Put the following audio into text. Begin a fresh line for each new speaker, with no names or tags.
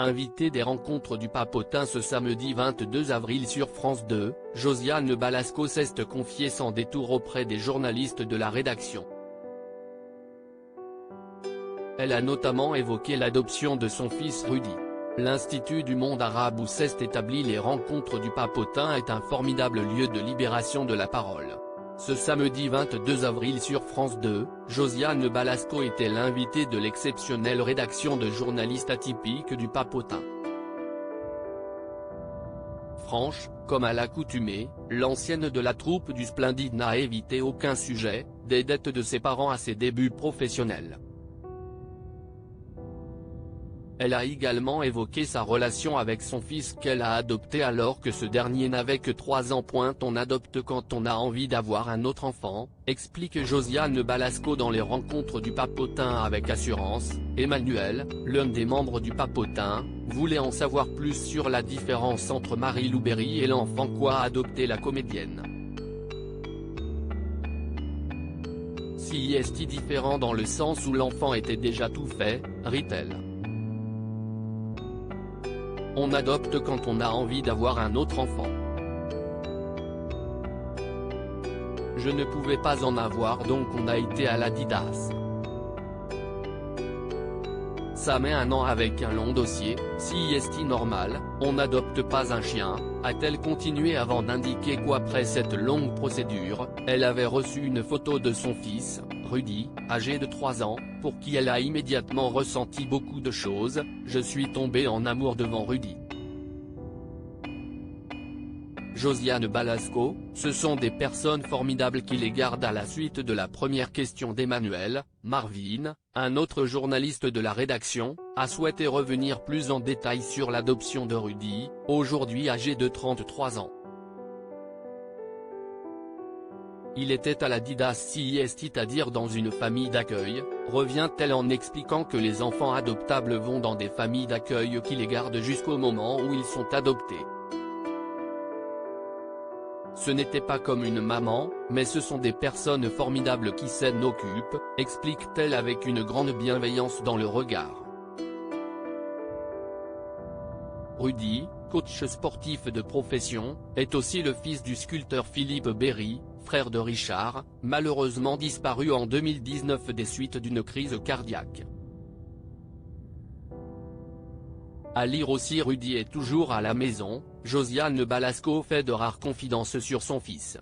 Invitée des rencontres du Papotin ce samedi 22 avril sur France 2, Josiane Balasco s'est confiée sans détour auprès des journalistes de la rédaction. Elle a notamment évoqué l'adoption de son fils Rudy. L'Institut du monde arabe où s'est établi les rencontres du Papotin est un formidable lieu de libération de la parole. Ce samedi 22 avril sur France 2, Josiane Balasco était l'invitée de l'exceptionnelle rédaction de journalistes atypiques du Papotin. Franche, comme à l'accoutumée, l'ancienne de la troupe du Splendide n'a évité aucun sujet, des dettes de ses parents à ses débuts professionnels. Elle a également évoqué sa relation avec son fils qu'elle a adopté alors que ce dernier n'avait que 3 ans. On adopte quand on a envie d'avoir un autre enfant, explique Josiane Balasco dans les rencontres du Papotin avec Assurance. Emmanuel, l'un des membres du Papotin, voulait en savoir plus sur la différence entre Marie-Lou Berry et l'enfant qu'a adopté la comédienne. Si est-il différent dans le sens où l'enfant était déjà tout fait, rit-elle. On adopte quand on a envie d'avoir un autre enfant. Je ne pouvais pas en avoir donc on a été à l'Adidas. Ça met 1 an avec un long dossier, si est normal, on n'adopte pas un chien, a-t-elle continué avant d'indiquer qu'après cette longue procédure, elle avait reçu une photo de son fils, Rudy, âgé de 3 ans, pour qui elle a immédiatement ressenti beaucoup de choses. Je suis tombée en amour devant Rudy. Josiane Balasco, ce sont des personnes formidables qui les gardent. À la suite de la première question d'Emmanuel, Marvin, un autre journaliste de la rédaction, a souhaité revenir plus en détail sur l'adoption de Rudy, aujourd'hui âgé de 33 ans. Il était à l'Adidas c'est-à-dire dans une famille d'accueil, revient-elle en expliquant que les enfants adoptables vont dans des familles d'accueil qui les gardent jusqu'au moment où ils sont adoptés. Ce n'était pas comme une maman, mais ce sont des personnes formidables qui s'en occupent, explique-t-elle avec une grande bienveillance dans le regard. Rudy, coach sportif de profession, est aussi le fils du sculpteur Philippe Berry, frère de Richard, malheureusement disparu en 2019 des suites d'une crise cardiaque. À lire aussi Rudy est toujours à la maison, Josiane Balasco fait de rares confidences sur son fils.